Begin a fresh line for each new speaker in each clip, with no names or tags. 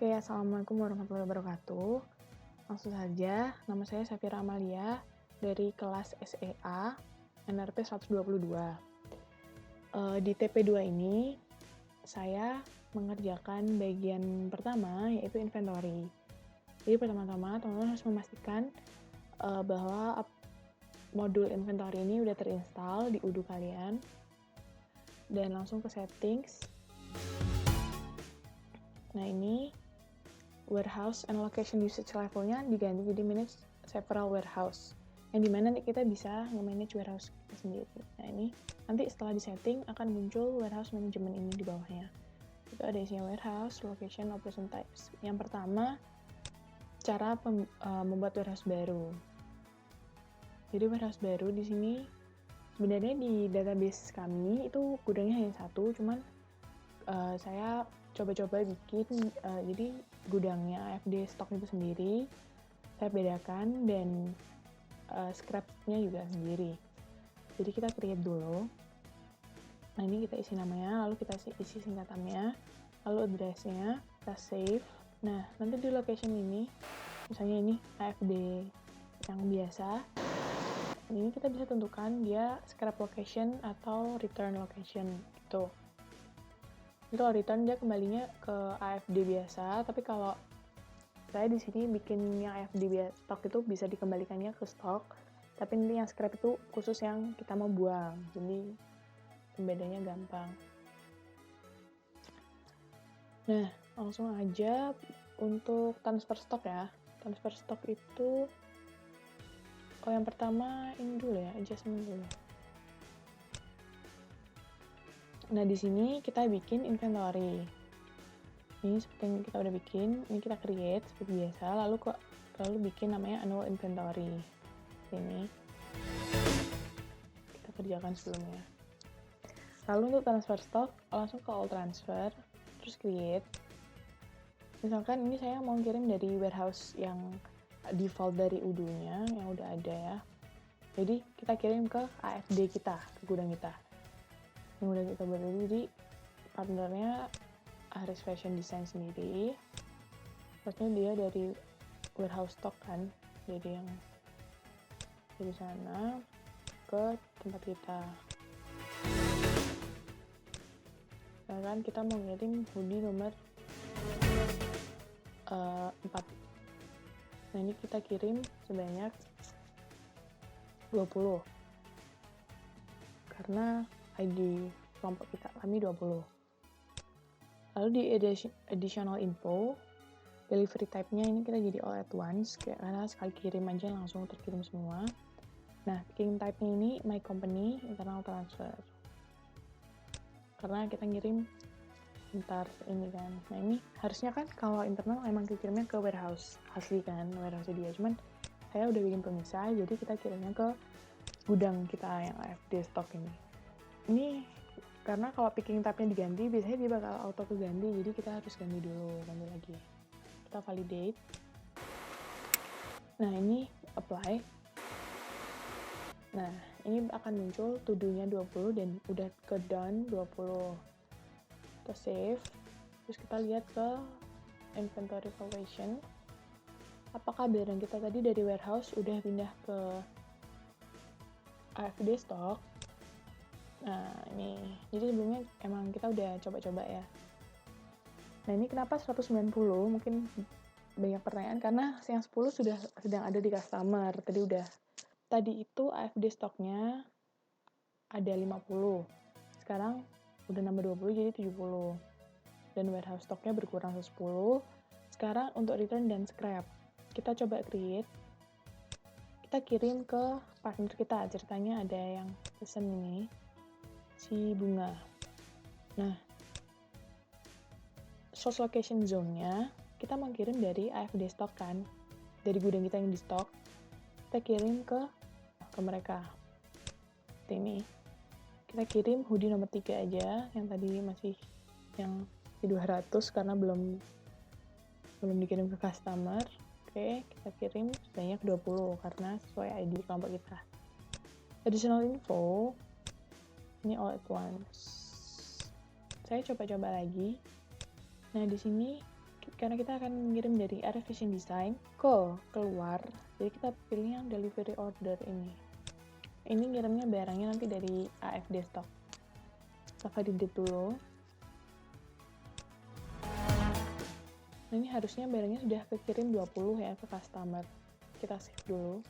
Oke, assalamualaikum warahmatullahi wabarakatuh. Langsung saja, nama saya Safira Amalia dari kelas SEA NRP 122. Di TP2 ini, saya mengerjakan bagian pertama, yaitu inventory. Jadi pertama-tama, teman-teman harus memastikan bahwa modul inventory ini udah terinstall di UDU kalian. Dan langsung ke settings. Nah, ini warehouse and location usage levelnya diganti jadi manage several warehouse, yang dimana kita bisa nge-manage warehouse kita sendiri. Nah, ini nanti setelah disetting akan muncul warehouse management ini di bawahnya. Itu ada isinya warehouse, location, operation types. Yang pertama, cara membuat warehouse baru. Jadi warehouse baru di sini sebenarnya di database kami itu gudangnya hanya satu, cuman saya coba-coba bikin jadi gudangnya AFD stok itu sendiri saya bedakan, dan scrap-nya juga sendiri. Jadi kita create dulu. Nah, ini kita isi namanya, lalu kita isi singkatannya, lalu address-nya, kita save. Nah, nanti di location ini, misalnya ini AFD yang biasa, ini kita bisa tentukan dia scrap location atau return location gitu. Itu kalau return dia kembalinya ke AFD biasa, tapi kalau saya di sini bikin yang AFD stok itu bisa dikembalikannya ke stok, tapi nanti yang scrap itu khusus yang kita mau buang, jadi pembedanya gampang. Nah, langsung aja untuk transfer stok ya. Transfer stok itu, yang pertama ini dulu ya, adjustment dulu. Nah, di sini kita bikin inventory. Ini seperti yang kita udah bikin, ini kita create seperti biasa, lalu bikin namanya annual inventory. Ini kita kerjakan sebelumnya. Lalu untuk transfer stock, langsung ke all transfer, terus create. Misalkan ini saya mau kirim dari warehouse yang default dari UDU-nya, yang udah ada ya. Jadi kita kirim ke AFD kita, ke gudang kita. Yang udah kita buat, jadi partnernya Aris Fashion Design sendiri. Maksudnya dia dari warehouse stock kan, jadi yang dari sana ke tempat kita. Sekarang kita mau ngirim hoodie nomor 4. Nah, ini kita kirim sebanyak 20 karena ID kelompok kami 20. Lalu di additional info, delivery type-nya ini kita jadi all at once, karena sekali kirim aja langsung terkirim semua. Nah, picking type-nya ini my company internal transfer, karena kita ngirim ntar ini kan. Nah, ini harusnya kan kalau internal emang kirimnya ke warehouse asli kan, warehouse dia, cuman saya udah bikin pemisah, jadi kita kirimnya ke gudang kita yang AFD stock ini. Ini karena kalau picking type-nya diganti, biasanya dia bakal auto keganti, jadi kita harus ganti lagi. Kita validate. Nah, ini apply. Nah, ini akan muncul to-do-nya 20 dan udah ke done 20. Kita save. Terus kita lihat ke inventory valuation. Apakah barang kita tadi dari warehouse udah pindah ke AFD stock? Nah, ini. Jadi sebelumnya emang kita udah coba-coba ya. Nah, ini kenapa 190? Mungkin banyak pertanyaan karena yang 10 sedang ada di customer. Tadi itu AFD stoknya ada 50. Sekarang udah nambah 20 jadi 70. Dan warehouse stoknya berkurang 10. Sekarang untuk return dan scrap, kita coba create. Kita kirim ke partner kita. Ceritanya ada yang pesen ini, si Bunga. Nah, source location zone-nya kita mau kirim dari AFD stock kan, dari gudang kita yang di stok. Kita kirim ke mereka. Ini kita kirim hoodie nomor 3 aja, yang tadi masih yang 200 karena belum dikirim ke customer. Oke, kita kirim sebanyak 20 karena sesuai ID kelompok kita. Additional info, ini all at once. Saya coba-coba lagi. Nah, di sini karena kita akan mengirim dari area fashion design ke keluar, jadi kita pilih yang delivery order ini. Ini ngirimnya barangnya nanti dari AFD stock. Kita validate dulu. Nah, ini harusnya barangnya sudah kekirim 20 ya ke customer. Kita save dulu.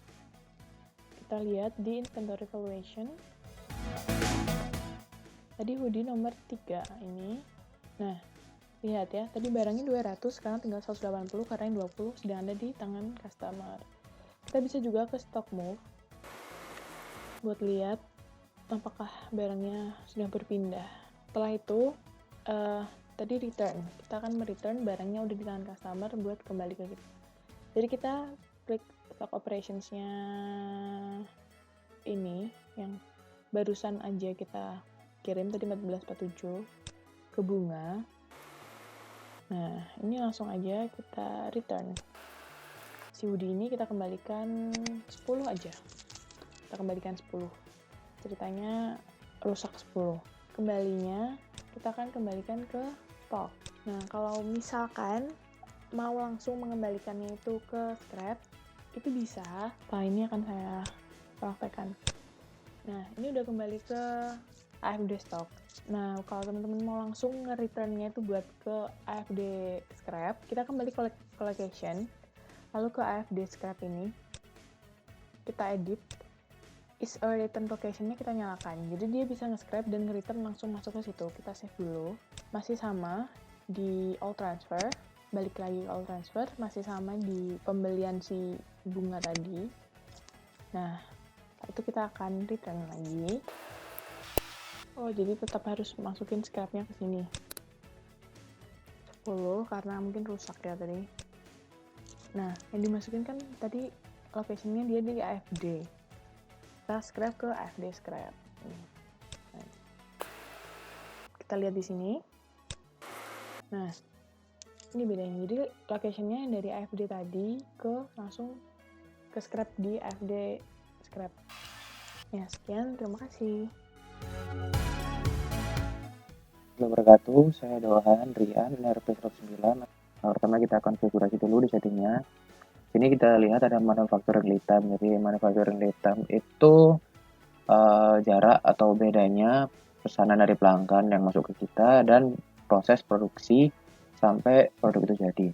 Kita lihat di inventory valuation. Tadi hoodie nomor 3 ini. Nah, lihat ya, tadi barangnya 200, sekarang tinggal 180 karena yang 20 sedang ada di tangan customer. Kita bisa juga ke stock move buat lihat apakah barangnya sudah berpindah. Setelah itu, tadi return. Kita akan mereturn barangnya udah di tangan customer buat kembali ke kita. Jadi kita klik stock operations-nya ini, yang barusan aja kita kirim tadi 1447 ke bunga. Nah, ini langsung aja kita return. Si hoodie ini kita kembalikan 10 aja. Kita kembalikan 10. Ceritanya rusak 10. Kembalinya kita akan kembalikan ke stock. Nah, kalau misalkan mau langsung mengembalikannya itu ke scrap, itu bisa. Setelah ini akan saya praktekkan. Nah, ini udah kembali ke AFD stock. Nah, kalau teman-teman mau langsung nge-returnnya itu buat ke AFD scrap, kita kembali ke location, lalu ke AFD scrap ini, kita edit, is a return location-nya kita nyalakan. Jadi dia bisa nge-scrap dan nge-return langsung masuk ke situ. Kita save dulu. Masih sama di all transfer, balik lagi ke all transfer, masih sama di pembelian si bunga tadi. Nah, itu kita akan return lagi. Oh, jadi tetap harus masukin scrapnya ke sini. 10 karena mungkin rusak ya tadi. Nah, yang dimasukin kan tadi location-nya dia di AFD. Kita scrap ke AFD scrap. Nah, kita lihat di sini. Nah, ini bedanya. Jadi location-nya dari AFD tadi ke langsung ke scrap di AFD scrap. Ya, sekian. Terima kasih.
Wabarakatuh, saya Dohan Rian, NRP 109. Pertama kita konfigurasi dulu di settingnya. Sini kita lihat ada manufacturing lead time. Jadi manufacturing lead time itu jarak atau bedanya pesanan dari pelanggan yang masuk ke kita dan proses produksi sampai produk itu jadi.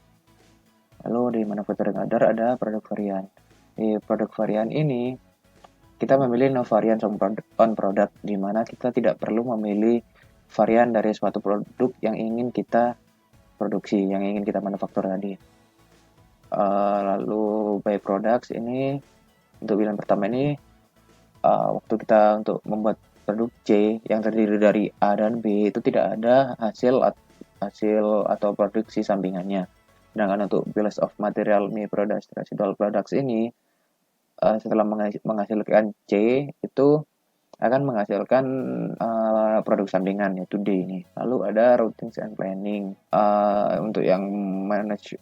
Lalu di manufacturing order ada produk varian. Di produk varian ini kita memilih no variance on product, di mana kita tidak perlu memilih varian dari suatu produk yang ingin kita produksi, yang ingin kita manufaktur tadi. Lalu by products ini, untuk pilihan pertama ini, waktu kita untuk membuat produk C yang terdiri dari A dan B, itu tidak ada hasil atau produksi sampingannya. Sedangkan untuk bill of material me products residual products ini, setelah menghasilkan C, itu akan menghasilkan produk sampingan, yaitu D ini. Lalu ada routines and planning untuk yang manage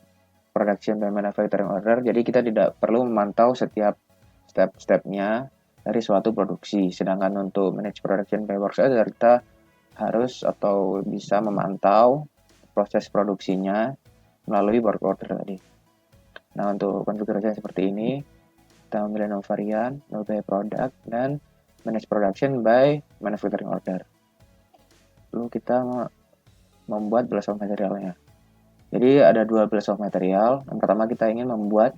production dan manufacturing order. Jadi kita tidak perlu memantau setiap step-stepnya dari suatu produksi. Sedangkan untuk manage production by work order, kita harus atau bisa memantau proses produksinya melalui work order tadi. Nah, untuk konfigurasi seperti ini, kita memilih no variant, no by product, dan manage production by manufacturing order. Lalu kita membuat bill of materialnya. Jadi ada dua bill of material. Yang pertama kita ingin membuat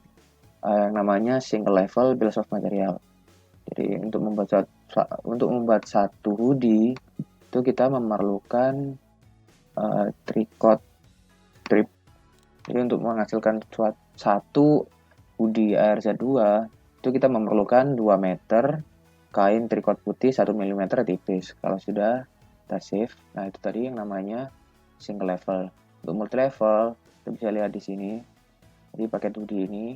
yang namanya single level bill of material. Jadi untuk membuat satu hoodie itu kita memerlukan tricot strip. Jadi untuk menghasilkan satu hoodie ARZ2 itu kita memerlukan 2 meter kain tricot putih 1 mm tipis. Kalau sudah kita save. Nah, itu tadi yang namanya single level. Untuk multi level, kita bisa lihat di sini. Jadi paket hoodie ini.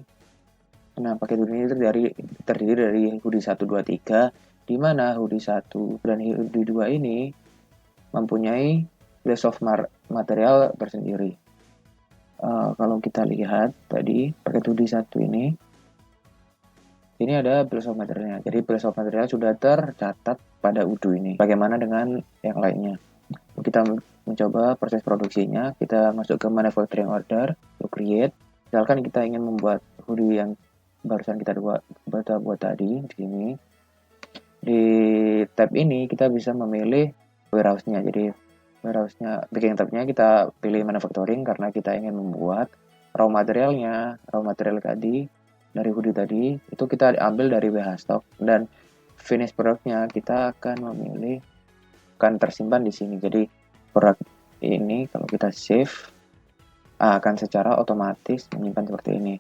Nah, paket hoodie ini terdiri dari hoodie 1, 2, 3, di mana hoodie 1 dan hoodie 2 ini mempunyai bill of material tersendiri. Kalau kita lihat tadi paket hoodie 1 ini ada bill of materialnya. Jadi bill of material sudah tercatat pada UDU ini. Bagaimana dengan yang lainnya? kita mencoba proses produksinya, kita masuk ke manufacturing order to create. Misalkan kita ingin membuat hoodie yang barusan kita buat tadi di sini. Di tab ini kita bisa memilih warehouse-nya. Jadi warehouse-nya, picking tab-nya kita pilih manufacturing karena kita ingin membuat raw material tadi dari hoodie tadi itu kita ambil dari WH stock, dan finish produknya kita akan tersimpan di sini. Jadi produk ini kalau kita save akan secara otomatis menyimpan seperti ini.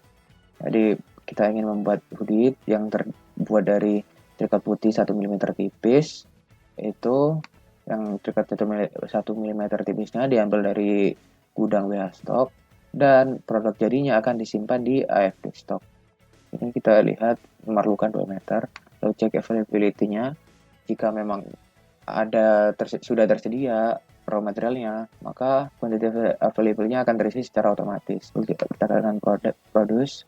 Jadi kita ingin membuat hoodie yang terbuat dari tricot putih 1 mm tipis, itu yang tricot 1 mm tipisnya diambil dari gudang WH stock, dan produk jadinya akan disimpan di AFD stock. Ini kita lihat memerlukan 2 meter, lalu cek availability-nya. Jika memang sudah tersedia raw materialnya, maka quantity available-nya akan terisi secara otomatis. Kita tekan produce.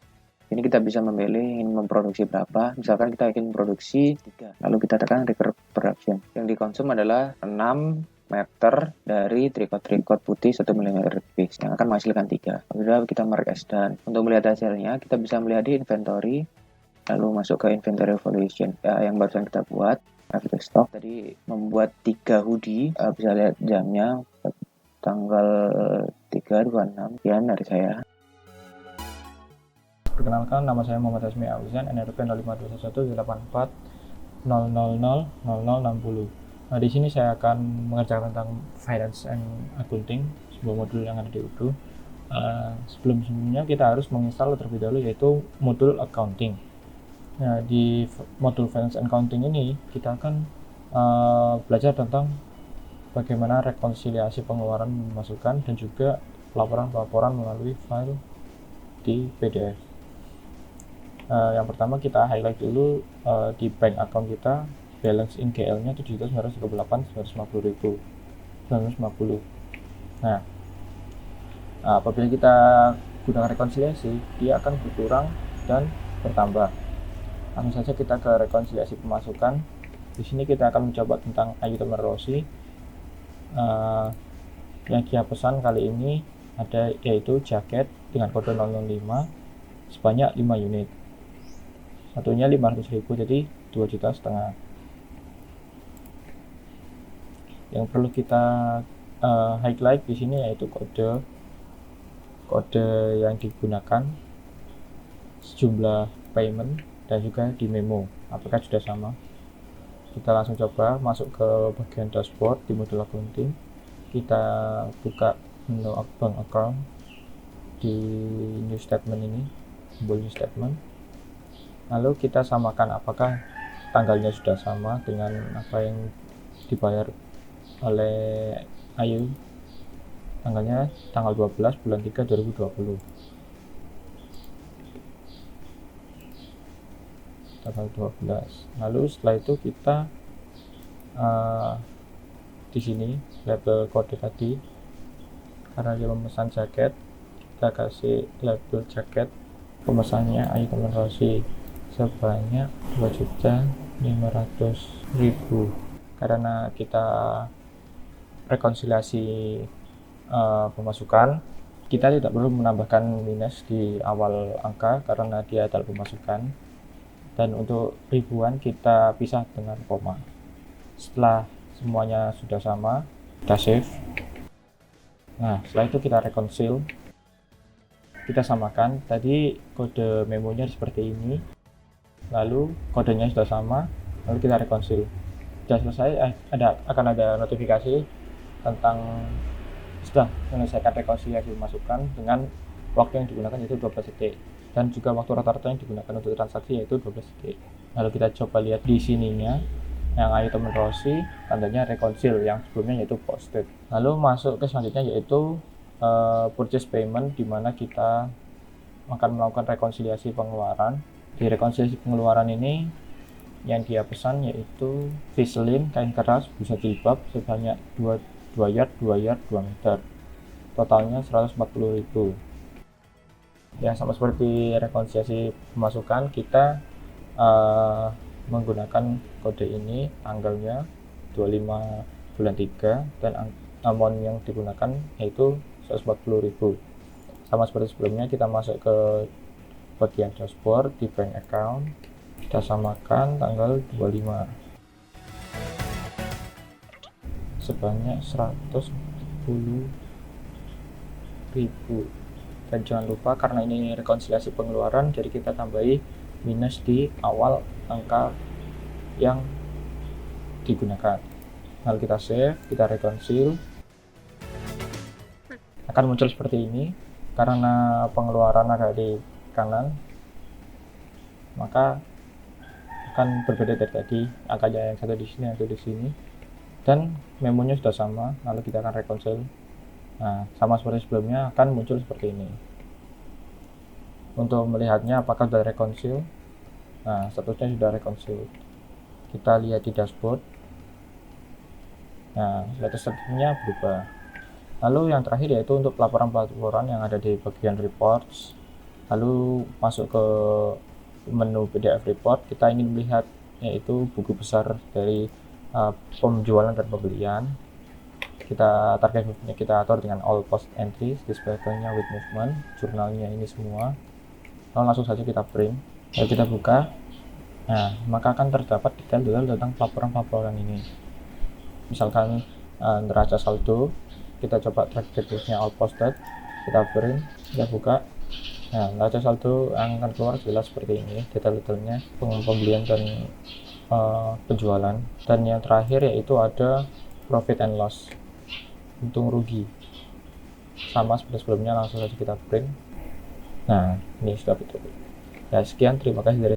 Ini kita bisa memilih ingin memproduksi berapa. Misalkan kita ingin memproduksi 3, lalu kita tekan record production. Yang dikonsum adalah 6 meter dari tricot putih 1 mm tipis yang akan menghasilkan 3. Sudah kita mark as done. Untuk melihat hasilnya, kita bisa melihat di inventory, lalu masuk ke inventory evaluation yang barusan kita buat. After stock tadi membuat 3 hoodie, bisa lihat jamnya tanggal 3/26. Sekian dari saya.
Perkenalkan, nama saya Muhammad Hasmi Auzan, NRP 052118400060. Nah, di sini saya akan mengerjakan tentang Finance and Accounting, sebuah modul yang ada di UDU. Sebelumnya kita harus menginstal terlebih dahulu, yaitu modul Accounting. Nah, di modul Finance and Accounting ini kita akan belajar tentang bagaimana rekonsiliasi pengeluaran pemasukan dan juga laporan-laporan melalui file di PDF. Yang pertama kita highlight dulu di bank account kita, balance in GL-nya 7.938.950. Nah, apabila kita gunakan rekonsiliasi, dia akan berkurang dan bertambah. Langsung saja kita ke rekonsiliasi pemasukan. Di sini kita akan mencoba tentang item Rossi. Yang dia pesan kali ini yaitu jaket dengan kode 005 sebanyak 5 unit. Satunya 500.000, jadi 2,5 juta. Yang perlu kita highlight di sini yaitu kode yang digunakan, sejumlah payment, dan juga di memo apakah sudah sama. Kita langsung coba masuk ke bagian dashboard di modul accounting. Kita buka menu bank account di new statement ini, tombol new statement. Lalu kita samakan apakah tanggalnya sudah sama dengan apa yang dibayar oleh Ayu. Tanggalnya tanggal 12 bulan 3 2020. Tanggal 12. Lalu setelah itu kita di sini label kode tadi, karena dia memesan jaket, kita kasih label jaket pemesannya Ayu Teman Rossi sebanyak 2.500.000. Karena kita rekonsiliasi pemasukan, kita tidak perlu menambahkan minus di awal angka karena dia adalah pemasukan, dan untuk ribuan kita pisah dengan koma. Setelah semuanya sudah sama, kita save. Nah, setelah itu kita reconcile, kita samakan. Tadi kode memonya seperti ini, lalu kodenya sudah sama, lalu kita reconcile. Sudah selesai, akan ada notifikasi tentang sudah menyelesaikan rekonsiliasi pemasukan dengan waktu yang digunakan yaitu 12 detik, dan juga waktu rata-rata yang digunakan untuk transaksi yaitu 12 detik. Lalu kita coba lihat di sininya, yang Ayu Teman Rossi tandanya reconcile, yang sebelumnya yaitu posted. Lalu masuk ke selanjutnya yaitu purchase payment, di mana kita akan melakukan rekonsiliasi pengeluaran. Di rekonsiliasi pengeluaran ini yang dia pesan yaitu Vaseline kain keras busa jilbab sebanyak 2 yard 2 meter, totalnya 140.000. Ya, sama seperti rekonsiliasi pemasukan, kita menggunakan kode ini, tanggalnya 25 bulan 3 dan amount yang digunakan yaitu 140.000. Sama seperti sebelumnya, kita masuk ke bagian dashboard di bank account, kita samakan tanggal 25 sebanyak 140.000. Dan jangan lupa, karena ini rekonsiliasi pengeluaran, jadi kita tambahi minus di awal angka yang digunakan. Lalu kita save, kita rekonsil, akan muncul seperti ini. Karena pengeluaran ada di kanan, maka akan berbeda dari tadi, angkanya yang satu di sini, yang satu di sini, dan memonya sudah sama. Lalu kita akan rekonsil. Nah, sama seperti sebelumnya, akan muncul seperti ini. Untuk melihatnya apakah sudah rekonsil, nah statusnya sudah rekonsil. Kita lihat di dashboard, nah statusnya berubah. Lalu yang terakhir yaitu untuk laporan-laporan yang ada di bagian reports. Lalu masuk ke menu PDF report, kita ingin melihat yaitu buku besar dari penjualan dan pembelian. Kita target movement kita atur dengan all post entries, display-nya with movement, jurnalnya ini semua. Lalu langsung saja kita print. Lalu kita buka. Nah, maka akan terdapat detail-detail tentang laporan-laporan ini. Misalkan neraca saldo, kita coba track debitnya all posted, kita print, kita buka. Nah, neraca saldo yang akan keluar jelas seperti ini, detail-detailnya, pembelian dan penjualan. Dan yang terakhir yaitu ada profit and loss, untung rugi, sama seperti sebelumnya. Langsung saja kita print. Nah, ini sudah betul. Ya, sekian, terima kasih dari